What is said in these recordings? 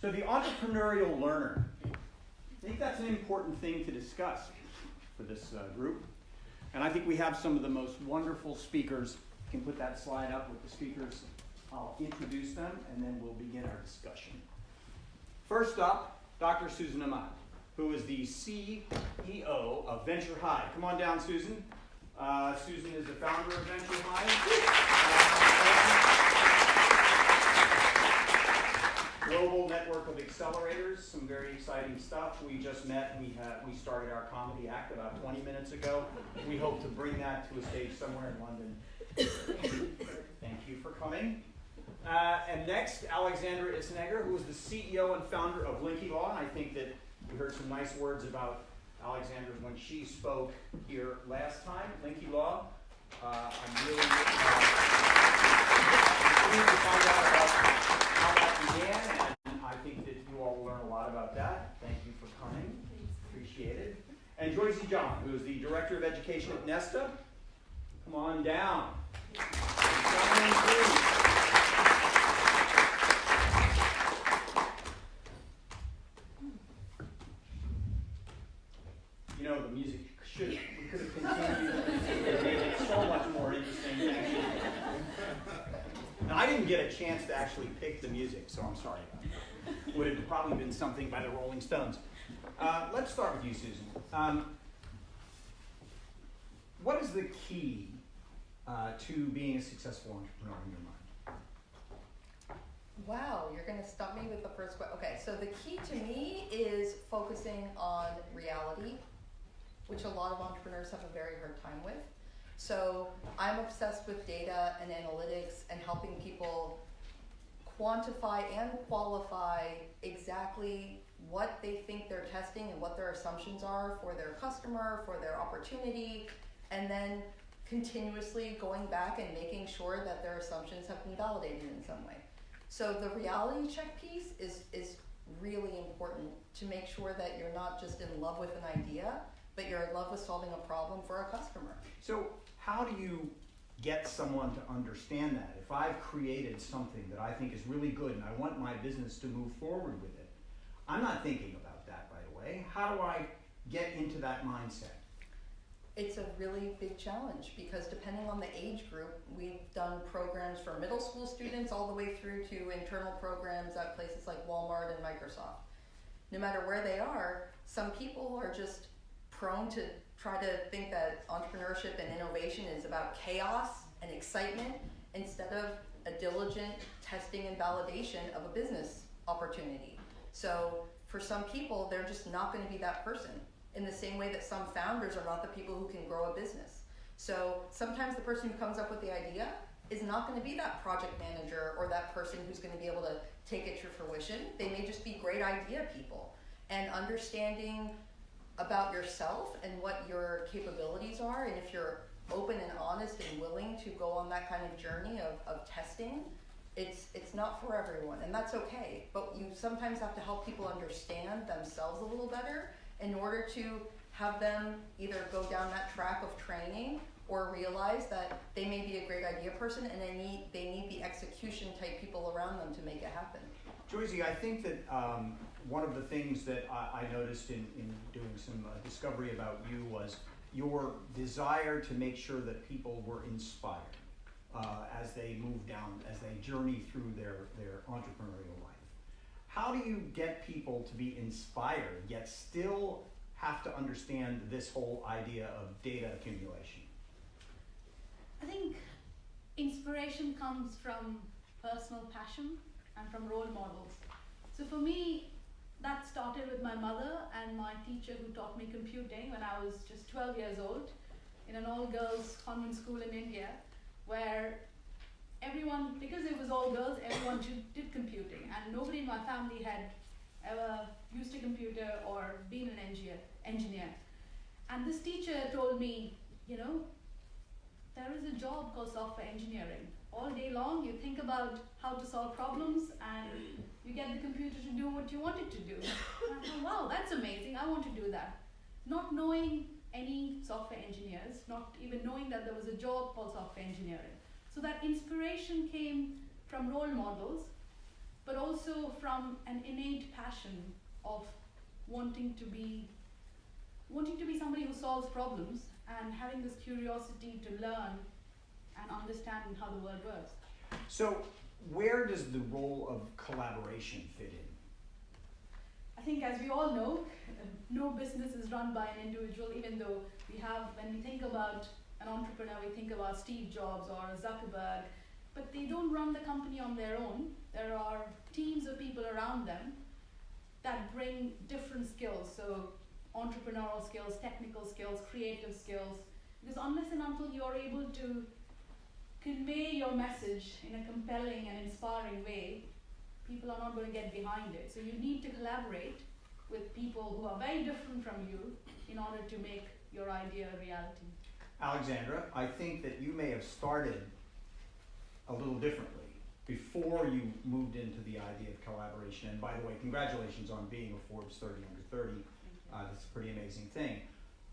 So the entrepreneurial learner, I think that's an important thing to discuss for this group. And I think we have some of the most wonderful speakers. You can put that slide up with the speakers. I'll introduce them and then we'll begin our discussion. First up, Dr. Susan Amat, who is the CEO of Venture High. Come on down, Susan. Susan is the founder of Venture High. Global network of accelerators, some very exciting stuff. We just met, we started our comedy act about 20 minutes ago. We hope to bring that to a stage somewhere in London. Thank you for coming. And next, Alexandra Isenegger, who is the CEO and founder of Linky Law. And I think that we heard some nice words about Alexandra when she spoke here last time. Linky Law. I'm really pleased to find out about how that began, and I think that you all will learn a lot about that. Thank you for coming. Appreciate it. And Joysy John, who is the Director of Education at Nesta. Come on down. Come in, please. You know, the music we could have continued. It made it so much more interesting, actually. Now, I didn't get a chance to actually pick the music, so I'm sorry about that. Would have probably been something by the Rolling Stones. Let's start with you, Susan. What is the key to being a successful entrepreneur in your mind? Wow, you're going to stump me with the first question. Okay, so the key to me is focusing on reality, which a lot of entrepreneurs have a very hard time with. So I'm obsessed with data and analytics and helping people quantify and qualify exactly what they think they're testing and what their assumptions are for their customer, for their opportunity, and then continuously going back and making sure that their assumptions have been validated in some way. So the reality check piece is really important to make sure that you're not just in love with an idea, but you're in love with solving a problem for a customer. So how do you get someone to understand that? If I've created something that I think is really good and I want my business to move forward with it, I'm not thinking about that, by the way. How do I get into that mindset? It's a really big challenge because depending on the age group, we've done programs for middle school students all the way through to internal programs at places like Walmart and Microsoft. No matter where they are, some people are just prone to try to think that entrepreneurship and innovation is about chaos and excitement instead of a diligent testing and validation of a business opportunity. So for some people, they're just not going to be that person, in the same way that some founders are not the people who can grow a business. So sometimes the person who comes up with the idea is not going to be that project manager or that person who's going to be able to take it to fruition. They may just be great idea people. And understanding about yourself and what your capabilities are, and if you're open and honest and willing to go on that kind of journey of testing, it's not for everyone, and that's okay. But you sometimes have to help people understand themselves a little better in order to have them either go down that track of training or realize that they may be a great idea person and they need the execution type people around them to make it happen. Joysy, I think that one of the things that I noticed in doing some discovery about you was your desire to make sure that people were inspired as they move down, as they journey through their entrepreneurial life. How do you get people to be inspired, yet still have to understand this whole idea of data accumulation? I think inspiration comes from personal passion and from role models. So for me, that started with my mother and my teacher who taught me computing when I was just 12 years old in an all-girls convent school in India, where everyone, because it was all girls, everyone did computing, and nobody in my family had ever used a computer or been an engineer. And this teacher told me, you know, there is a job called software engineering. All day long, you think about how to solve problems, and you get the computer to do what you want it to do. And I thought, wow, that's amazing, I want to do that. Not knowing any software engineers, not even knowing that there was a job called software engineering. So that inspiration came from role models, but also from an innate passion of wanting to be somebody who solves problems and having this curiosity to learn and understand how the world works. So where does the role of collaboration fit in? I think, as we all know, no business is run by an individual, even though when we think about an entrepreneur, we think about Steve Jobs or Zuckerberg, but they don't run the company on their own. There are teams of people around them that bring different skills, so entrepreneurial skills, technical skills, creative skills, because unless and until you're able to convey your message in a compelling and inspiring way, people are not going to get behind it. So you need to collaborate with people who are very different from you in order to make your idea a reality. Alexandra, I think that you may have started a little differently before you moved into the idea of collaboration. And by the way, congratulations on being a Forbes 30 under 30. That's a pretty amazing thing.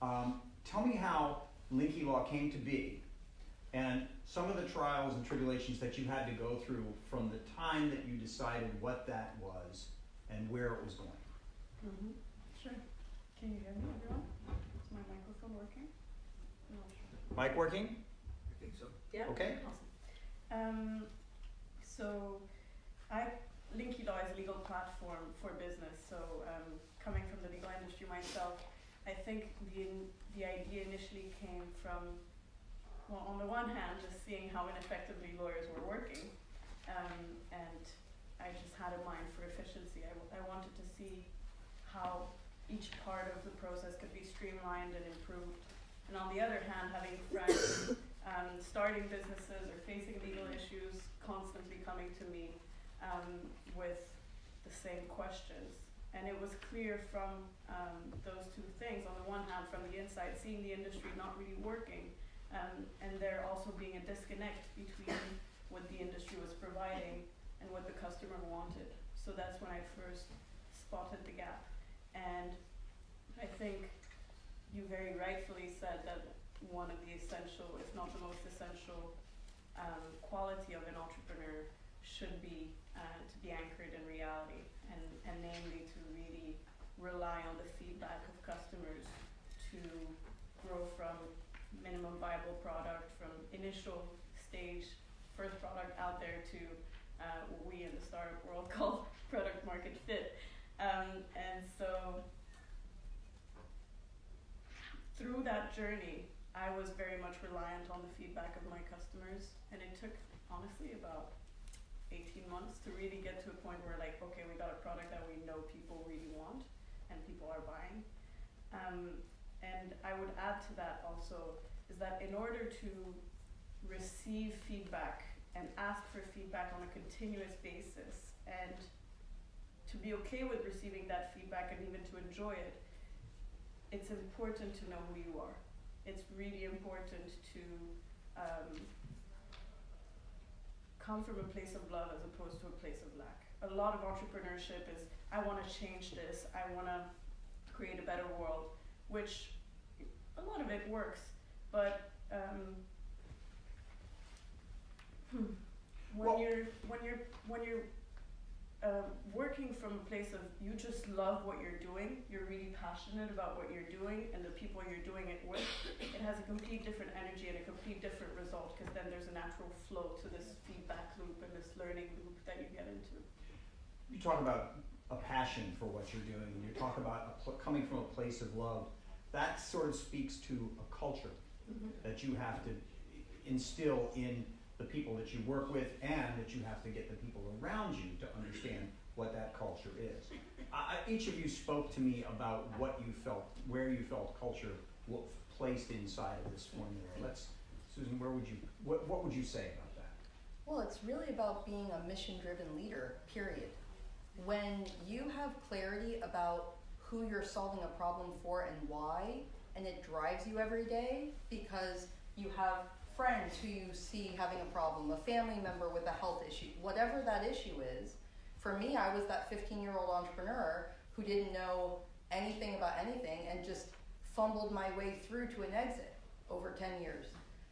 Tell me how Linky Law came to be and some of the trials and tribulations that you had to go through from the time that you decided what that was and where it was going. Mm-hmm. Sure. Can you hear me, everyone? Is my microphone working? No. Mic working? I think so. Yeah. Okay. Awesome. So Linky Law is a legal platform for business. So coming from the legal industry myself, I think the idea initially came from, well, on the one hand, just seeing how ineffectively lawyers were working, and I just had a mind for efficiency. I wanted to see how each part of the process could be streamlined and improved. And on the other hand, having friends starting businesses or facing legal issues, constantly coming to me with the same questions. And it was clear from those two things, on the one hand, from the inside, seeing the industry not really working, and there also being a disconnect between what the industry was providing and what the customer wanted. So that's when I first spotted the gap. And I think you very rightfully said that one of the essential, if not the most essential, quality of an entrepreneur should be to be anchored in reality, and namely to really rely on the feedback of customers to grow from minimum viable product, from initial stage, first product out there, to what we in the startup world call product market fit. And so through that journey, I was very much reliant on the feedback of my customers, and it took honestly about 18 months to really get to a point where, like, okay, we got a product that we know people really want and people are buying. And I would add to that also is that in order to receive feedback and ask for feedback on a continuous basis, and to be okay with receiving that feedback and even to enjoy it, it's important to know who you are. It's really important to come from a place of love as opposed to a place of lack. A lot of entrepreneurship is, I want to change this, I want to create a better world, which a lot of it works, but when you're working from a place of you just love what you're doing, you're really passionate about what you're doing and the people you're doing it with, it has a complete different energy and a complete different result, because then there's a natural flow to this feedback loop and this learning loop that you get into. You talk about a passion for what you're doing, and you talk about coming from a place of love. That sort of speaks to a culture that you have to instill in the people that you work with, and that you have to get the people around you to understand what that culture is. Each of you spoke to me about what you felt, where you felt culture placed inside of this formula. Susan, what would you say about that? Well, it's really about being a mission-driven leader, period. When you have clarity about who you're solving a problem for and why, and it drives you every day because you have friends who you see having a problem, a family member with a health issue, whatever that issue is. For me, I was that 15-year-old entrepreneur who didn't know anything about anything and just fumbled my way through to an exit over 10 years.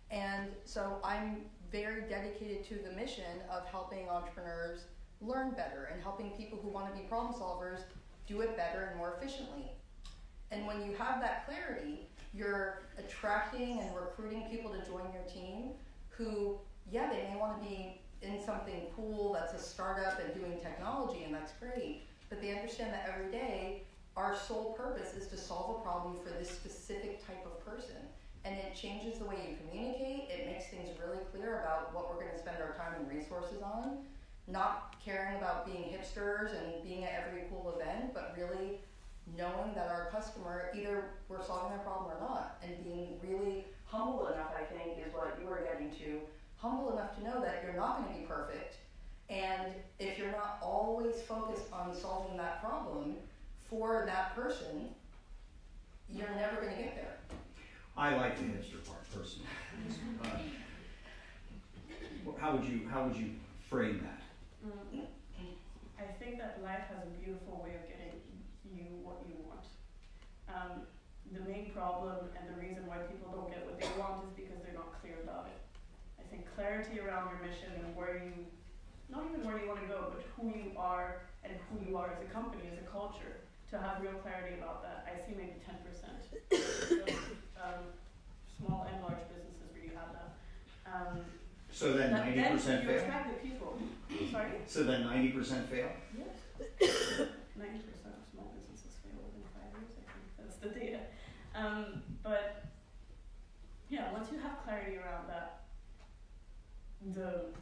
And so I'm very dedicated to the mission of helping entrepreneurs learn better and helping people who want to be problem solvers do it better and more efficiently. And when you have that clarity, you're attracting and recruiting people to join your team who, yeah, they may want to be in something cool that's a startup and doing technology, and that's great, but they understand that every day our sole purpose is to solve a problem for this specific type of person. And it changes the way you communicate. It makes things really clear about what we're going to spend our time and resources on, not caring about being hipsters and being at every cool event, but really knowing that our customer, either we're solving their problem or not, and being really humble enough, I think, is what you were getting to, humble enough to know that you're not going to be perfect. And if you're not always focused on solving that problem for that person, you're never going to get there. I like the hipster part personally. How would you frame that? I think that life has a beautiful way of getting you what you want. The main problem and the reason why people don't get what they want is because they're not clear about it. I think clarity around your mission and where you, not even where you want to go, but who you are and who you are as a company, as a culture, to have real clarity about that. I see maybe 10%. Small and large businesses really have that. So then 90% then you fail? attract the people. Sorry? So then 90% fail? Yes. 90% of small businesses fail within 5 years, I think. That's the data. But yeah, once you have clarity around that, the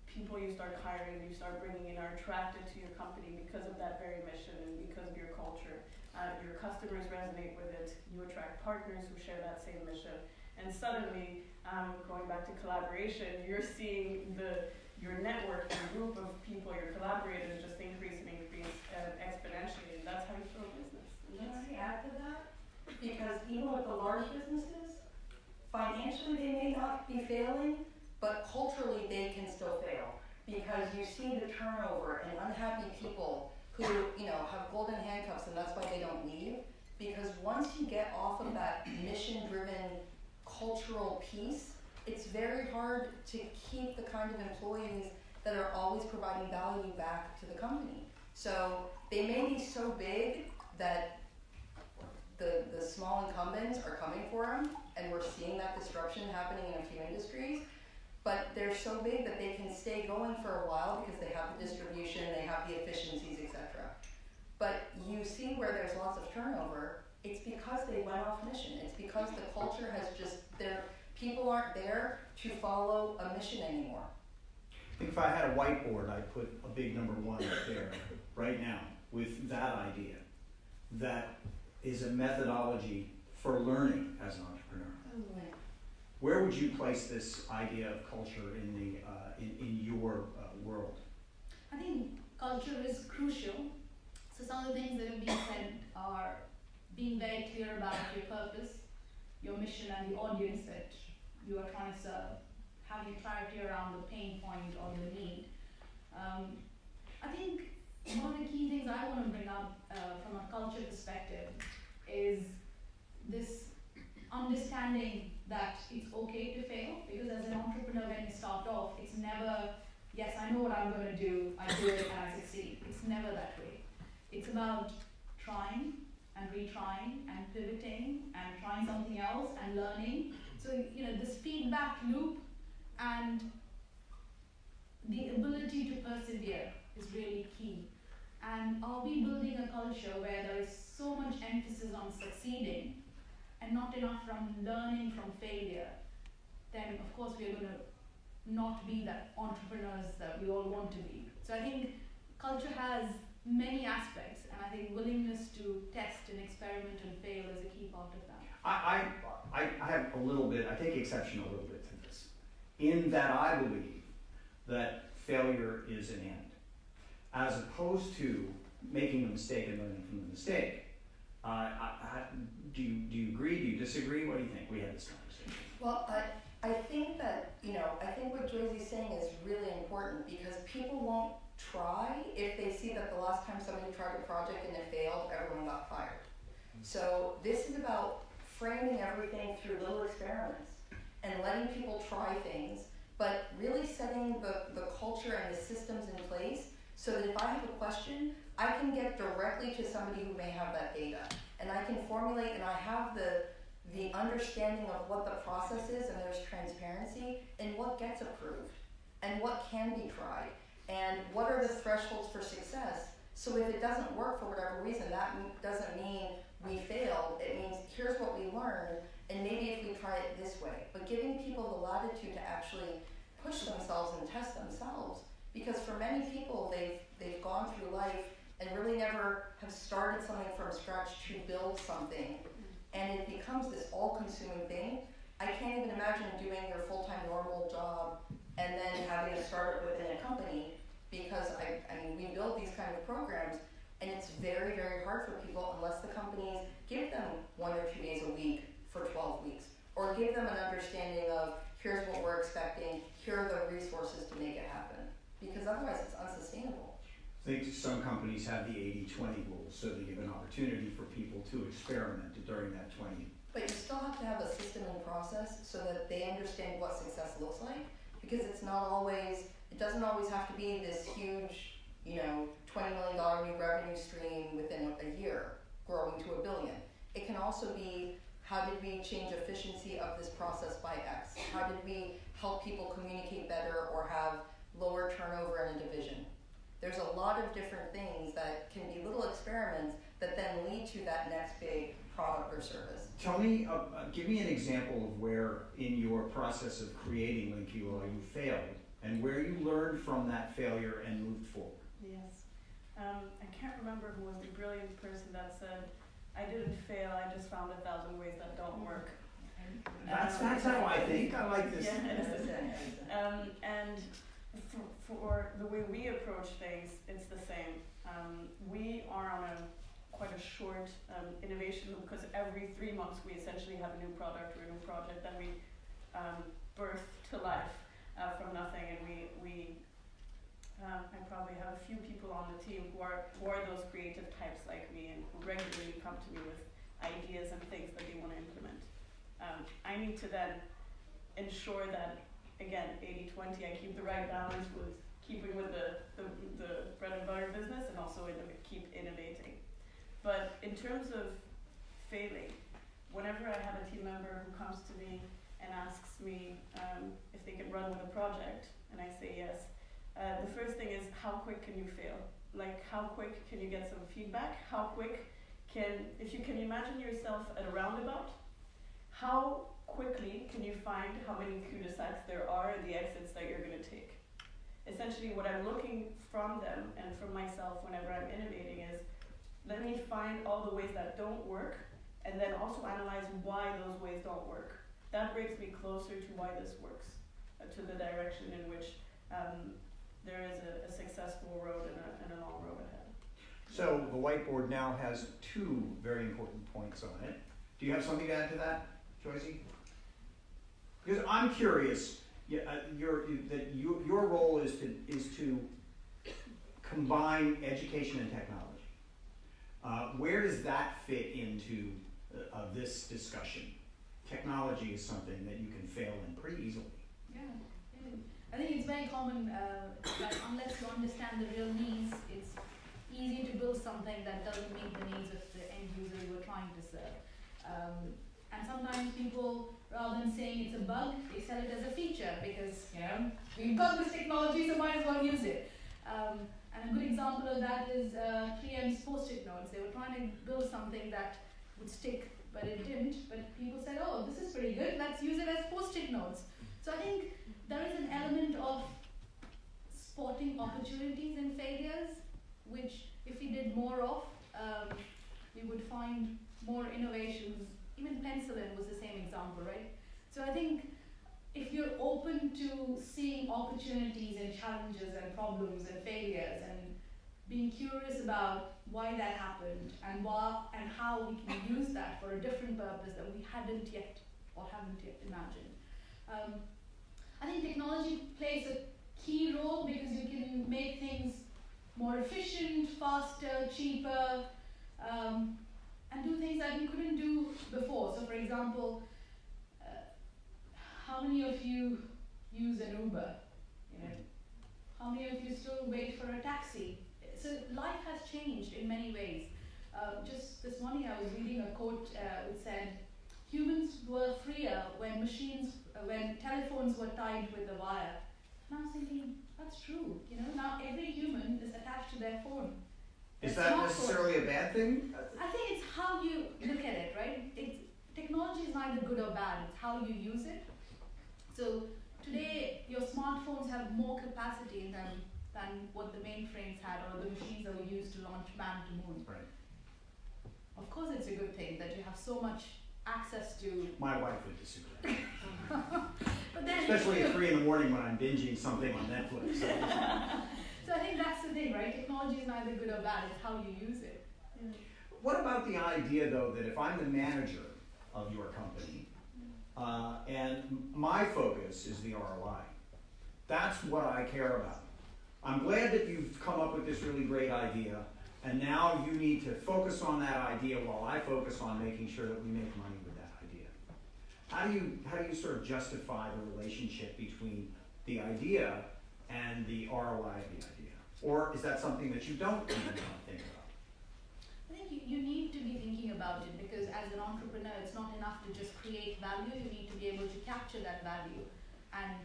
people you start hiring, you start bringing in are attracted to your company because of that very mission and because of your culture. Your customers resonate with it. You attract partners who share that same mission. And suddenly, going back to collaboration, you're seeing your network, your group of people, your collaborators just increase exponentially, and that's how you grow a business. Can I add to that? Because even with the large businesses, financially they may not be failing, but culturally they can still fail. Because you see the turnover and unhappy people who, have golden handcuffs, and that's why they don't leave. Because once you get off of that mission-driven cultural piece, it's very hard to keep the kind of employees that are always providing value back to the company. So they may be so big that the small incumbents are coming for them, and we're seeing that disruption happening in a few industries, but they're so big that they can stay going for a while because they have the distribution, they have the efficiencies, etc. But you see where there's lots of turnover, it's because they went off mission. It's because the culture has people aren't there to follow a mission anymore. I think if I had a whiteboard, I'd put a big number 1 up there right now with that idea. That is a methodology for learning as an entrepreneur. Where would you place this idea of culture in your world? I think culture is crucial. So some of the things that have been said are being very clear about your purpose, your mission, and the audience that you are trying to serve, having clarity around the pain point or the need. I think one of the key things I want to bring up from a culture perspective is this understanding that it's okay to fail, because as an entrepreneur when you start off, it's never, yes, I know what I'm going to do, I do it and I succeed. It's never that way. It's about trying and retrying and pivoting and trying something else and learning. So, this feedback loop and the ability to persevere is really key. And are we building a culture where there is so much emphasis on succeeding and not enough from learning from failure? Then of course we're going to not be that entrepreneurs that we all want to be. So I think culture has many aspects, and I think willingness to test and experiment and fail is a key part of that. I have I take exception a little bit to this, in that I believe that failure is an end, as opposed to making a mistake and learning from the mistake. Do you agree? Do you disagree? What do you think? We had this conversation. Well, I think that, I think what Joysy's saying is really important, because people won't try if they see that the last time somebody tried a project and it failed, everyone got fired. So this is about framing everything through little experiments and letting people try things, but really setting the culture and the systems in place so that if I have a question, I can get directly to somebody who may have that data. And I can formulate, and I have the understanding of what the process is, and there's transparency in what gets approved and what can be tried and what are the thresholds for success. So if it doesn't work for whatever reason, that doesn't mean we failed. It means here's what we learned, and maybe if we try it this way. But giving people the latitude to actually push themselves and test themselves, because for many people they've gone through life and really never have started something from scratch to build something, and it becomes this all-consuming thing. I can't even imagine doing your full-time normal job and then having a startup within a company, because I mean, we build these kind of programs, and it's very, very hard for people unless the companies give them 1 or 2 days a week for 12 weeks, or give them an understanding of here's what we're expecting, here are the resources to make it happen, because otherwise it's unsustainable. I think some companies have the 80-20 rule, so they give an opportunity for people to experiment during that 20. But you still have to have a system and process so that they understand what success looks like, because it's not always, it doesn't always have to be this huge, $20 million new revenue stream within a year, growing to $1 billion. It can also be, how did we change efficiency of this process by X? How did we help people communicate better or have lower turnover in a division? There's a lot of different things that can be little experiments that then lead to that next big product or service. Tell me, give me an example of where in your process of creating Linkula you failed and where you learned from that failure and moved forward. Yes. I can't remember who was the brilliant person that said, I didn't fail, I just found 1,000 ways that don't work. That's how I think. I like this. Yeah. And for the way we approach things, it's the same. We are on quite a short innovation loop, because every 3 months we essentially have a new product or a new project that we birth to life from nothing. And I probably have a few people on the team who are those creative types like me and who regularly come to me with ideas and things that they want to implement. I need to then ensure that, again, 80-20, I keep the right balance with keeping with the bread and butter business and also keep innovating. But in terms of failing, whenever I have a team member who comes to me and asks me if they can run with a project, and I say yes, the first thing is, how quick can you fail? Like, how quick can you get some feedback? How quick if you can imagine yourself at a roundabout, how quickly can you find how many cul-de-sacs there are and the exits that you're going to take? Essentially, what I'm looking from them and from myself whenever I'm innovating is, let me find all the ways that don't work, and then also analyze why those ways don't work. That brings me closer to why this works, to the direction in which there is a successful road and a long road ahead. So the whiteboard now has 2 very important points on it. Do you have something to add to that, Joysy? Because I'm curious. Your role is to combine education and technology. Where does that fit into this discussion? Technology is something that you can fail in pretty easily. Yeah, I think it's very common that unless you understand the real needs, it's easy to build something that doesn't meet the needs of the end user you are trying to serve. And sometimes people, rather than saying it's a bug, they sell it as a feature because, we've got this technology, so might as well use it. And a good example of that is 3M's Post-it notes. They were trying to build something that would stick, but it didn't. But people said, oh, this is pretty good, let's use it as Post-it notes. So I think there is an element of spotting opportunities and failures, which if we did more of, we would find more innovations. Even penicillin was the same example, right? So I think if you're open to seeing opportunities and challenges and problems and failures and being curious about why that happened and how we can use that for a different purpose that we hadn't yet or haven't yet imagined. I think technology plays a key role because you can make things more efficient, faster, cheaper, and do things that you couldn't do before. So for example, how many of you use an Uber? How many of you still wait for a taxi? So life has changed in many ways. Just this morning I was reading a quote which said, humans were freer when telephones were tied with a wire. And I was thinking, that's true. Now every human is attached to their phone. Is that necessarily a bad thing? I think it's how you look at it, right? Technology is neither good or bad, it's how you use it. So today, your smartphones have more capacity in them than what the mainframes had or the machines that were used to launch man to moon. Right. Of course, it's a good thing that you have so much access to. My wife would disagree. But then, especially at 3 in the morning when I'm binging something on Netflix. So I think that's the thing, right? Technology is neither good or bad, it's how you use it. What about the idea, though, that if I'm the manager of your company, and my focus is the ROI, that's what I care about. I'm glad that you've come up with this really great idea, and now you need to focus on that idea while I focus on making sure that we make money with that idea. How do you sort of justify the relationship between the idea and the ROI of the idea? Or is that something that you don't even think about? I think you need to be thinking about it, because as an entrepreneur, it's not enough to just create value. You need to be able to capture that value. And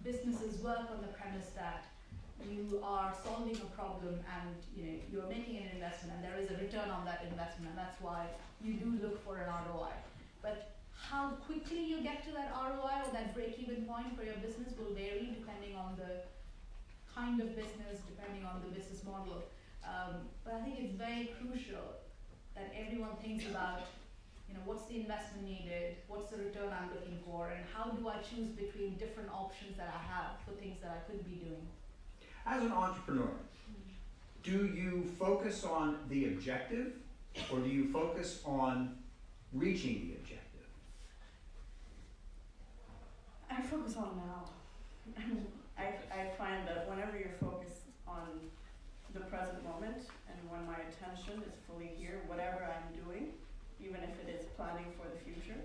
businesses work on the premise that you are solving a problem and you're making an investment and there is a return on that investment, and that's why you do look for an ROI. But how quickly you get to that ROI or that break-even point for your business will vary depending on the kind of business, depending on the business model. But I think it's very crucial that everyone thinks about, what's the investment needed, what's the return I'm looking for, and how do I choose between different options that I have for things that I could be doing. As an entrepreneur, do you focus on the objective, or do you focus on reaching the objective? I focus on now. I find that whenever you're focused on the present moment and when my attention is fully here, whatever I'm doing, even if it is planning for the future,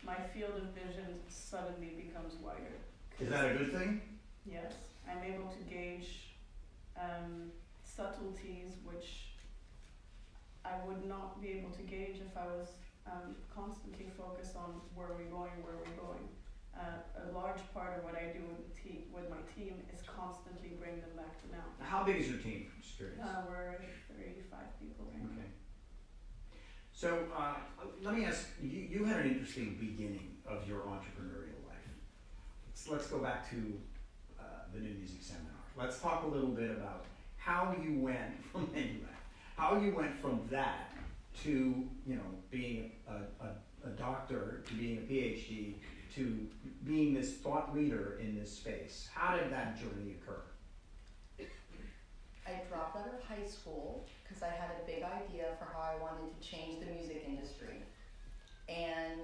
my field of vision suddenly becomes wider. Is that a good thing? Yes, I'm able to gauge subtleties which I would not be able to gauge if I was constantly focused on where are we going. A large part of what I do with my team is constantly bring them back to now. How big is your team? I'm just curious. We're 35 people right now. Okay. So let me ask, you had an interesting beginning of your entrepreneurial life. Let's go back to the New Music Seminar. Let's talk a little bit about how you went from that to being a doctor, to being a PhD, to being this thought leader in this space. How did that journey occur? I dropped out of high school because I had a big idea for how I wanted to change the music industry. And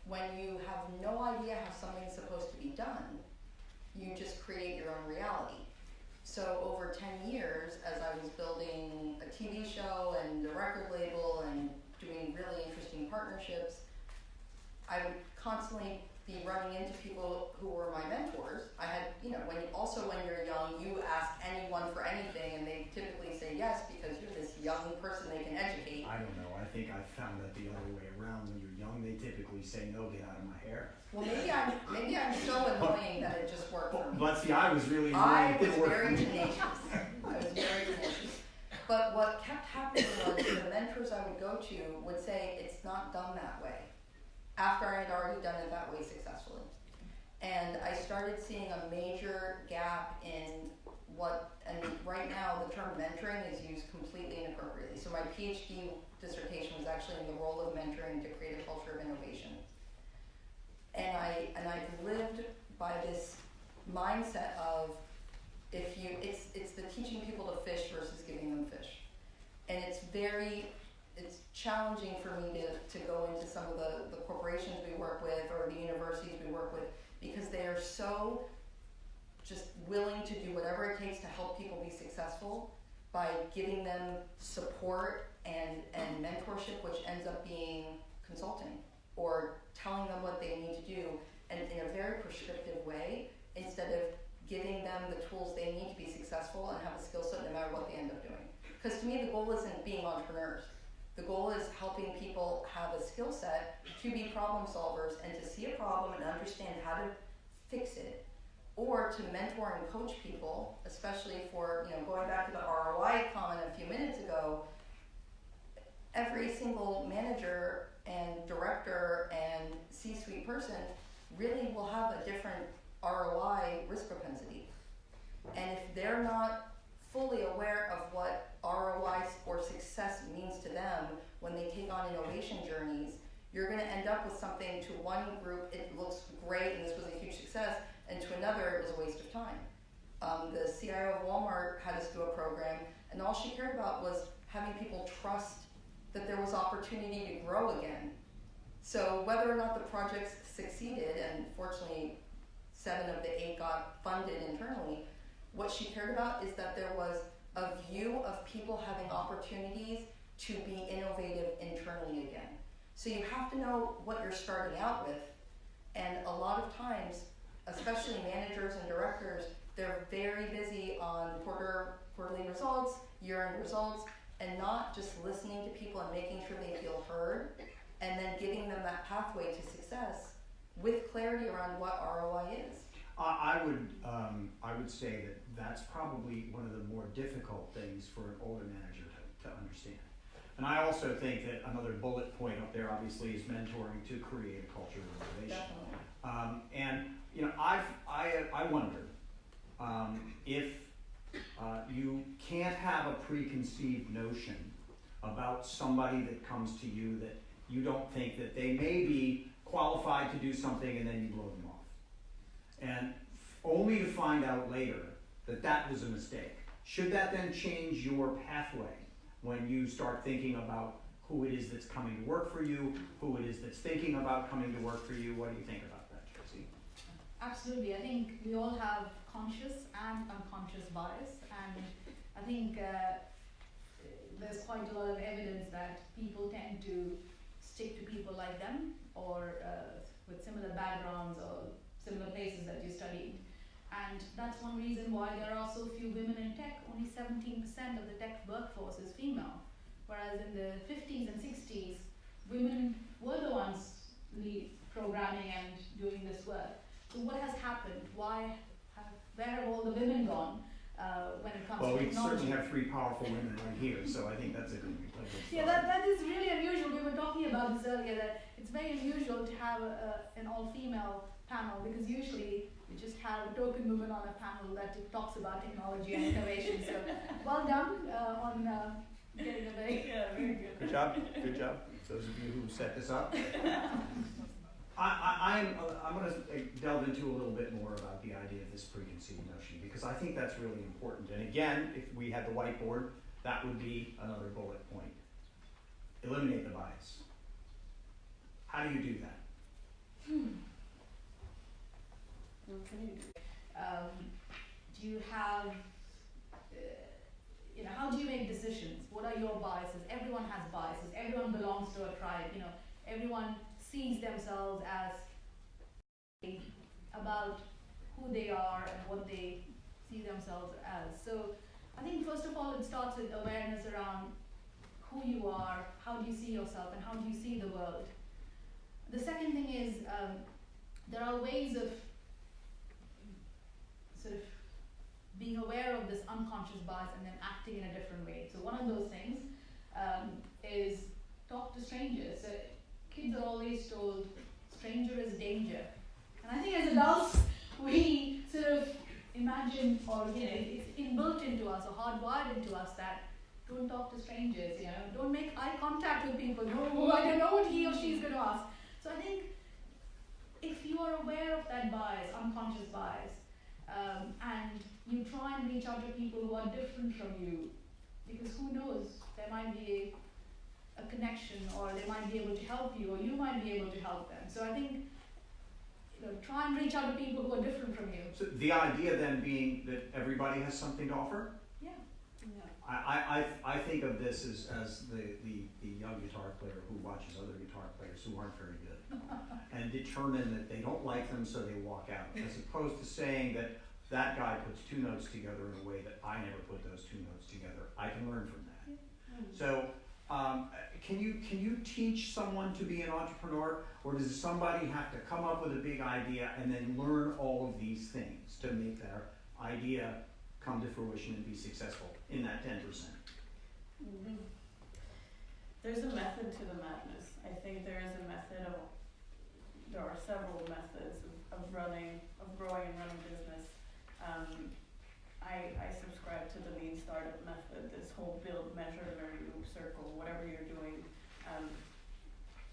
when you have no idea how something's supposed to be done, you just create your own reality. So over 10 years, as I was building a TV show and a record label and doing really interesting partnerships, I would constantly be running into people who were my mentors. I had, when you're young, you ask anyone for anything and they typically say yes because you're this young person they can educate. I don't know, I think I found that the other way around. When you're young, they typically say, no, get out of my hair. Well, maybe I'm so annoying that it just worked for me. But see, I was really I was very tenacious. But what kept happening was the mentors I would go to would say, it's not done that way, after I had already done it that way successfully. And I started seeing a major gap in and right now the term mentoring is used completely inappropriately. So my PhD dissertation was actually in the role of mentoring to create a culture of innovation. And I've lived by this mindset of it's the teaching people to fish versus giving them fish. And it's challenging for me to go into some of the corporations we work with or the universities we work with, because they are so just willing to do whatever it takes to help people be successful by giving them support and mentorship, which ends up being consulting or telling them what they need to do, and in a very prescriptive way, instead of giving them the tools they need to be successful and have a skill set no matter what they end up doing. Because to me, the goal isn't being entrepreneurs. The goal is helping people have a skill set to be problem solvers and to see a problem and understand how to fix it, or to mentor and coach people, especially for, going back to the ROI comment a few minutes ago. Every single manager and director and C-suite person really will have a different ROI risk propensity. And if they're not fully aware of what ROI or success means to them when they take on innovation journeys, you're going to end up with something. To one group it looks great and this was a huge success, and to another it was a waste of time. The CIO of Walmart had us do a program, and all she cared about was having people trust that there was opportunity to grow again. So whether or not the projects succeeded, and fortunately 7 of the 8 got funded internally, what she cared about is that there was a view of people having opportunities to be innovative internally again. So you have to know what you're starting out with, and a lot of times, especially managers and directors, they're very busy on quarterly results, year-end results, and not just listening to people and making sure they feel heard, and then giving them that pathway to success with clarity around what ROI is. I would say that that's probably one of the more difficult things for an older manager to understand. And I also think that another bullet point up there obviously is mentoring to create a culture of innovation. I wonder if you can't have a preconceived notion about somebody that comes to you that you don't think that they may be qualified to do something, and then you blow them off. And only to find out later that that was a mistake. Should that then change your pathway when you start thinking about who it is that's coming to work for you, who it is that's thinking about coming to work for you? What do you think about that, Joysy? Absolutely. I think we all have conscious and unconscious bias, and I think there's quite a lot of evidence that people tend to stick to people like them, or with similar backgrounds or similar places that you studied. And that's one reason why there are so few women in tech. Only 17% of the tech workforce is female, whereas in the 50s and 60s, women were the ones programming and doing this work. So what has happened? Where have all the women gone when it comes to technology? Well, we certainly have 3 powerful women right here, so I think that's a good place to start. Yeah, that is really unusual. We were talking about this earlier, that it's very unusual to have an all-female panel, because usually we just have a token woman on a panel that talks about technology and innovation. So well done on getting a very... Yeah, very good. Good job. Good job. Those of you who set this up. I'm going to delve into a little bit more about the idea of this preconceived notion, because I think that's really important. And again, if we had the whiteboard, that would be another bullet point. Eliminate the bias. How do you do that? What can you do? Do you have, how do you make decisions? What are your biases? Everyone has biases. Everyone belongs to a tribe. Everyone sees themselves as about who they are and what they see themselves as. So I think first of all it starts with awareness around who you are, how do you see yourself, and how do you see the world. The second thing is there are ways of sort of being aware of this unconscious bias and then acting in a different way. So one of those things is talk to strangers. So kids are always told stranger is danger. And I think as adults, we sort of imagine, or it's inbuilt into us or hardwired into us that don't talk to strangers, don't make eye contact with people. No, I don't know what he or she is going to ask. So I think if you are aware of that bias, unconscious bias, and you try and reach out to people who are different from you, because who knows, there might be a connection, or they might be able to help you, or you might be able to help them. So I think try and reach out to people who are different from you. So the idea then being that everybody has something to offer? Yeah. I think of this as the young guitar player who watches other guitar players who aren't very good and determine that they don't like them, so they walk out, as opposed to saying that that guy puts two notes together in a way that I never put those two notes together. I can learn from that. So, can you teach someone to be an entrepreneur, or does somebody have to come up with a big idea and then learn all of these things to make their idea come to fruition and be successful in that 10%? Mm-hmm. There's a method to the madness. I think there is a method of, there are several methods of growing and running business. I subscribe to the lean startup method, this whole build, measure, learn, loop, circle, whatever you're doing,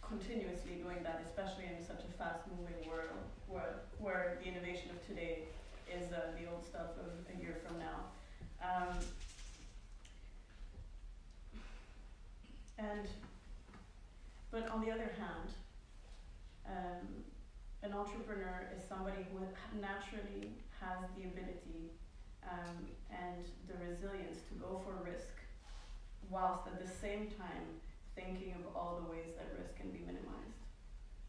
continuously doing that, especially in such a fast-moving world where the innovation of today is the old stuff of a year from now. But on the other hand, an entrepreneur is somebody who naturally has the ability and the resilience to go for risk, whilst at the same time thinking of all the ways that risk can be minimized.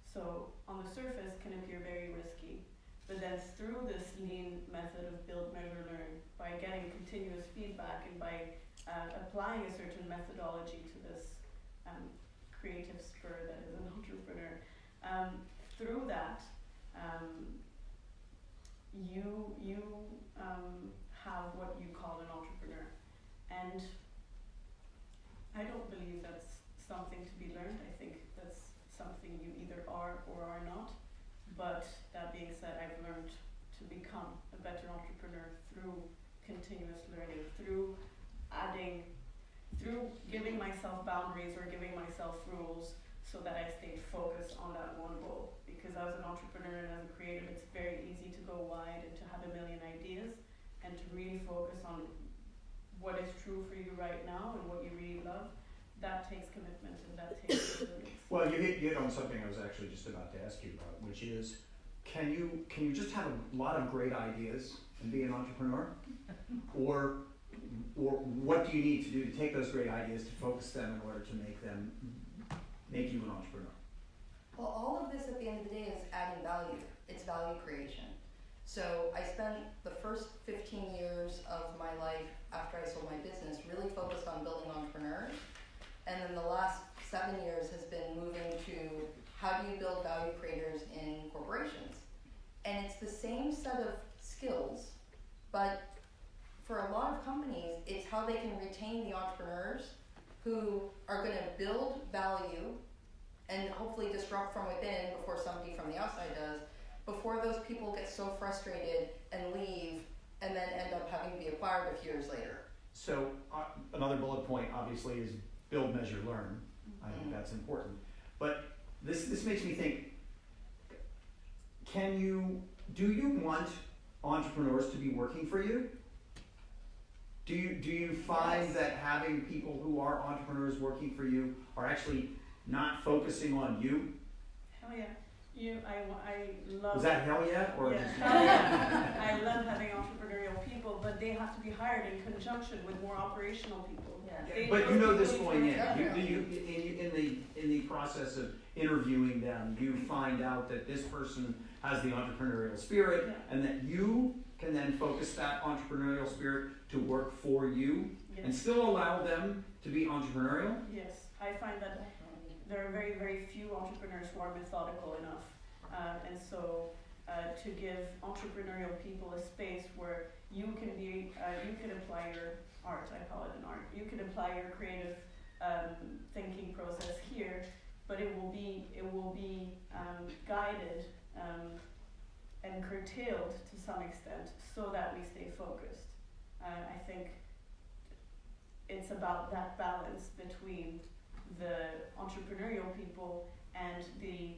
So on the surface can appear very risky, but then through this lean method of build, measure, learn, by getting continuous feedback and by applying a certain methodology to this creative spur that is an entrepreneur, through that you have what you call an entrepreneur. And I don't believe that's something to be learned. I think that's something you either are or are not. But that being said, I've learned to become a better entrepreneur through continuous learning, through giving myself boundaries or giving myself rules so that I stay focused on that one goal. Because as an entrepreneur and as a creative, it's very easy to go wide and to have a million ideas and to really focus on what is true for you right now and what you really love. That takes commitment and that takes resilience. Well, you hit on something I was actually just about to ask you about, which is, can you just have a lot of great ideas and be an entrepreneur? Or what do you need to do to take those great ideas to focus them in order to make you an entrepreneur? Well, all of this at the end of the day is adding value. It's value creation. So I spent the first 15 years of my life after I sold my business really focused on building entrepreneurs. And then the last 7 years has been moving to how do you build value creators in corporations. And it's the same set of skills, but for a lot of companies, it's how they can retain the entrepreneurs who are going to build value and hopefully disrupt from within before somebody from the outside does, before those people get so frustrated and leave and then end up having to be acquired a few years later. So another bullet point obviously is build, measure, learn. I think that's important. But this makes me think, do you want entrepreneurs to be working for you? Do you find that having people who are entrepreneurs working for you are actually not focusing on you? Hell yeah. I love. Was that hell yeah? Or yeah, hell yeah. I love having entrepreneurial people, but they have to be hired in conjunction with more operational people. Yeah. But you know this going in. In the process of interviewing them, you find out that this person has the entrepreneurial spirit, and that you can then focus that entrepreneurial spirit to work for you, and still allow them to be entrepreneurial? Yes, I find that there are very, very few entrepreneurs who are methodical enough. And so to give entrepreneurial people a space where you can apply your art, I call it an art, you can apply your creative thinking process here, but it will be guided and curtailed to some extent so that we stay focused. I think it's about that balance between the entrepreneurial people and the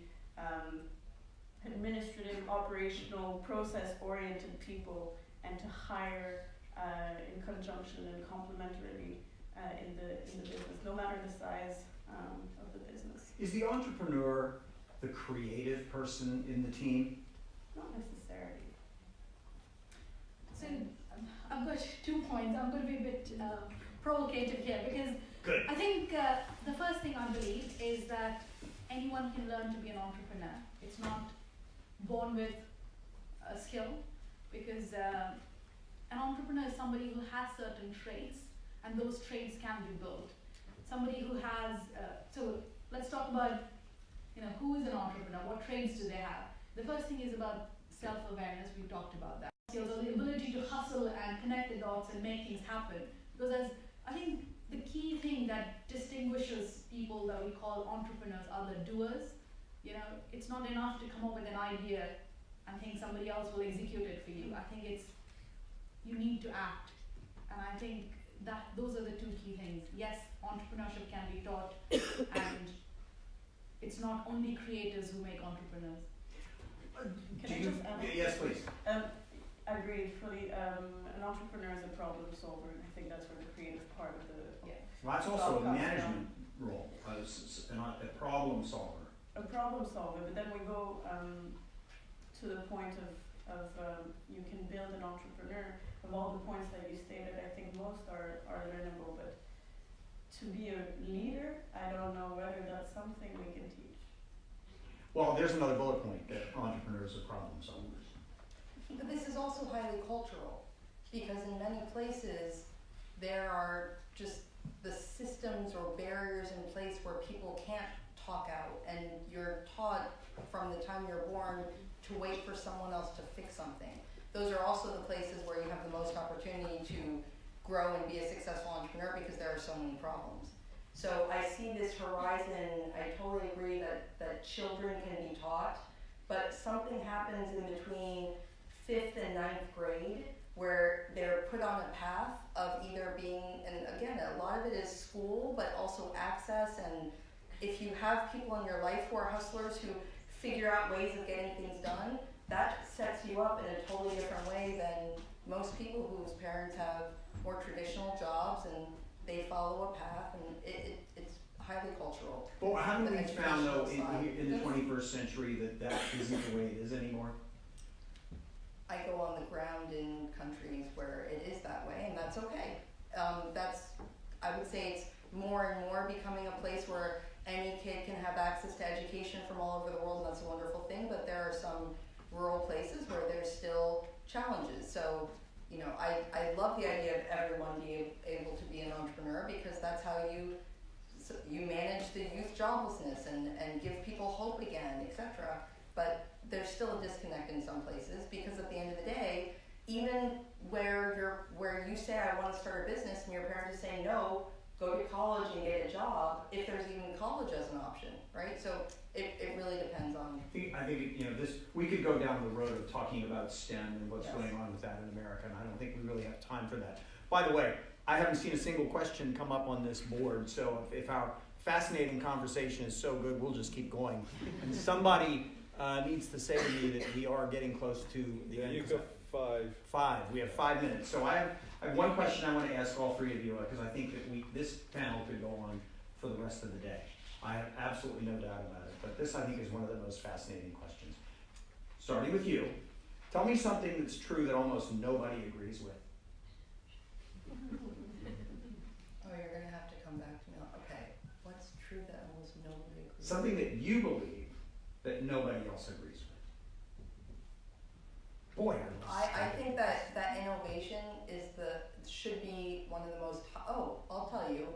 administrative, operational, process-oriented people, and to hire in conjunction and complementarily in the business, no matter the size of the business. Is the entrepreneur the creative person in the team? Not necessarily. So I've got 2 points. I'm going to be a bit provocative here because Good. I think the first thing I believe is that anyone can learn to be an entrepreneur. It's not born with a skill, because an entrepreneur is somebody who has certain traits, and those traits can be built. Somebody who has, so let's talk about, who is an entrepreneur? What traits do they have? The first thing is about self-awareness. We talked about that. Skills, or the ability to hustle and connect the dots and make things happen. Because I think the key thing that distinguishes people that we call entrepreneurs are the doers. It's not enough to come up with an idea and think somebody else will execute it for you. I think you need to act. And I think that those are the two key things. Yes, entrepreneurship can be taught, and it's not only creators who make entrepreneurs. Can I just add? Yes, please. I agree fully. An entrepreneur is a problem solver, and I think that's where the creative part of the Well, that's also a management role, a problem solver. A problem solver, but then we go to the point of you can build an entrepreneur. Of all the points that you stated, I think most are learnable, but to be a leader, I don't know whether that's something we can teach. Well, there's another bullet point, that entrepreneurs are problem solvers. But this is also highly cultural, because in many places there are just the systems or barriers in place where people can't talk out, and you're taught from the time you're born to wait for someone else to fix something. Those are also the places where you have the most opportunity to grow and be a successful entrepreneur, because there are so many problems. So I see this horizon. I totally agree that children can be taught, but something happens in between 5th and 9th grade where they're put on a path of either being, and again, a lot of it is school, but also access. And if you have people in your life who are hustlers who figure out ways of getting things done, that sets you up in a totally different way than most people whose parents have more traditional jobs and they follow a path, and it's highly cultural. Well, haven't we found, though, Traditional in the 21st century that isn't the way it is anymore? I go on the ground in countries where it is that way, and that's okay. I would say it's more and more becoming a place where any kid can have access to education from all over the world, and that's a wonderful thing, but there are some rural places where there's still challenges. So, I love the idea of everyone being able to be an entrepreneur, because that's how you manage the youth joblessness and give people hope again, etc. But there's still a disconnect in some places, because at the end of the day, even where you say, I want to start a business, and your parents are saying, no, go to college and get a job, if there's even college as an option, right? So it really depends on. I think we could go down the road of talking about STEM and what's Yes. going on with that in America, and I don't think we really have time for that. By the way, I haven't seen a single question come up on this board, so if our fascinating conversation is so good, we'll just keep going. And somebody needs to say to me that we are getting close to the end. You've got 5. 5. We have 5 minutes. So I have one question I want to ask all three of you, because I think that this panel could go on for the rest of the day. I have absolutely no doubt about it. But this, I think, is one of the most fascinating questions. Starting with you, tell me something that's true that almost nobody agrees with. Oh, you're going to have to come back to me. Okay, what's true that almost nobody agrees with? Something that you believe that nobody else agrees with. Boy, I think that innovation should be one of the most. I'll tell you.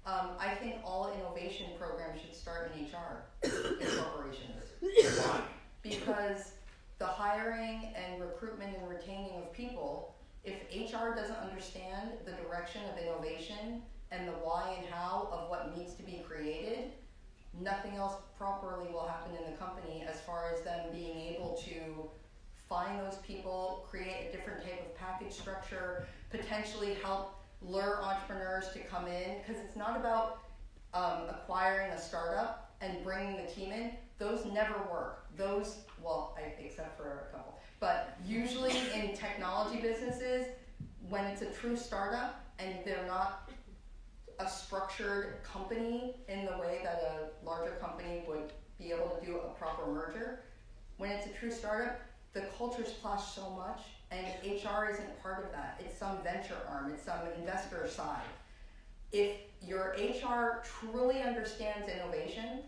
I think all innovation programs should start in HR in corporations. Why? Because the hiring and recruitment and retaining of people, if HR doesn't understand the direction of innovation and the why and how of what needs to be created, nothing else properly will happen in the company as far as them being able to find those people, create a different type of package structure, potentially help lure entrepreneurs to come in, because it's not about acquiring a startup and bringing the team in. Those never work. Except for a couple. But usually in technology businesses, when it's a true startup and they're not a structured company in the way that a larger company would be able to do a proper merger, when it's a true startup, the cultures clash so much, and HR isn't part of that. It's some venture arm, it's some investor side. If your HR truly understands innovation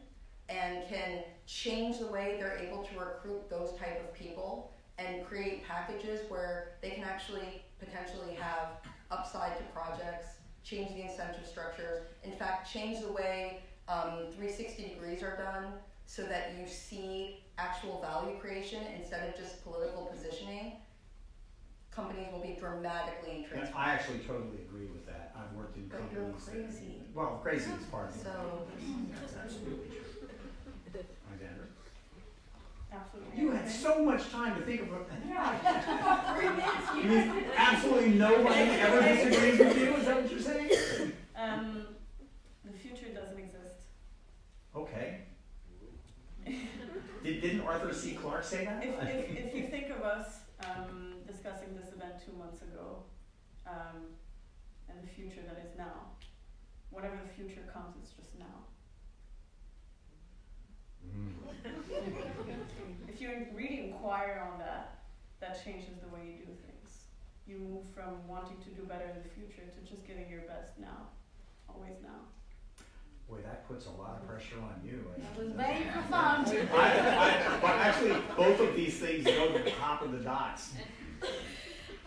and can change the way they're able to recruit those type of people and create packages where they can actually potentially have upside to projects, change the incentive structures, in fact, change the way 360 degrees are done so that you see actual value creation instead of just political positioning. Companies will be dramatically Yeah, transformed. I actually totally agree with that. I've worked in But companies. you're crazy. Well, crazy is part of it. So, That's absolutely true. Alexandra? Absolutely. You had so much time to think about that. yeah, 3 minutes. You mean absolutely nobody ever disagrees with you? Is that what you're saying? The future doesn't exist. Okay. Didn't Arthur C. Clarke say that? If you think of us discussing this event 2 months ago, and the future that is now, whatever the future comes, it's just now. If you really inquire on that, that changes the way you do things. You move from wanting to do better in the future to just giving your best now, always now. Boy, that puts a lot of pressure on you. That was very profound. But actually, both of these things go to the top of the dots.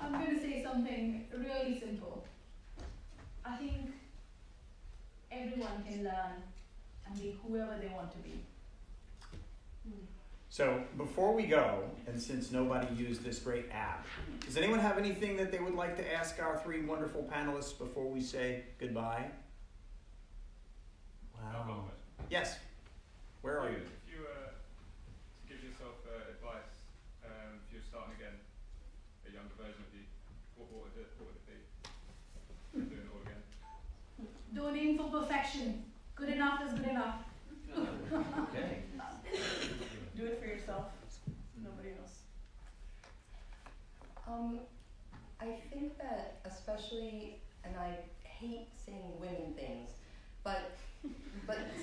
I'm going to say something really simple. I think everyone can learn and be whoever they want to be. So before we go, and since nobody used this great app, does anyone have anything that they would like to ask our three wonderful panelists before we say goodbye? Wow. Yes. Where are you? If you to give yourself advice, if you're starting again, a younger version of you, what would it be? Doing it all again. Don't aim for perfection. Good enough is good enough. Okay. Do it for yourself, nobody else. I think that especially, and I hate saying women things, but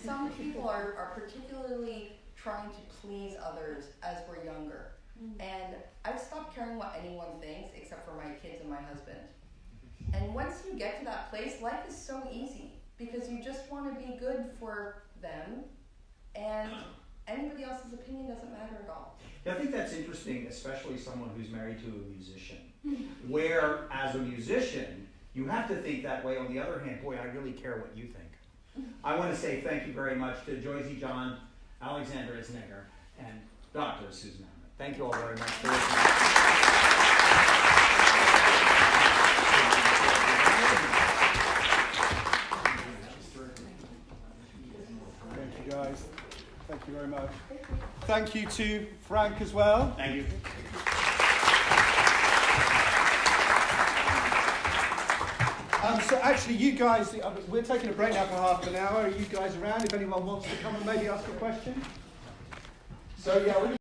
some people are particularly trying to please others as we're younger. And I've stopped caring what anyone thinks except for my kids and my husband. And once you get to that place, life is so easy because you just want to be good for them, and anybody else's opinion doesn't matter at all. Yeah, I think that's interesting, especially someone who's married to a musician. Where, as a musician, you have to think that way. On the other hand, boy, I really care what you think. I want to say thank you very much to Joysy, John, Alexandra Isenegger, and Dr. Susan Amat. Thank you all very much for listening. Thank you, guys. Thank you very much. Thank you to Frank as well. Thank you. So actually, you guys, we're taking a break now for half an hour. Are you guys around if anyone wants to come and maybe ask a question? So yeah,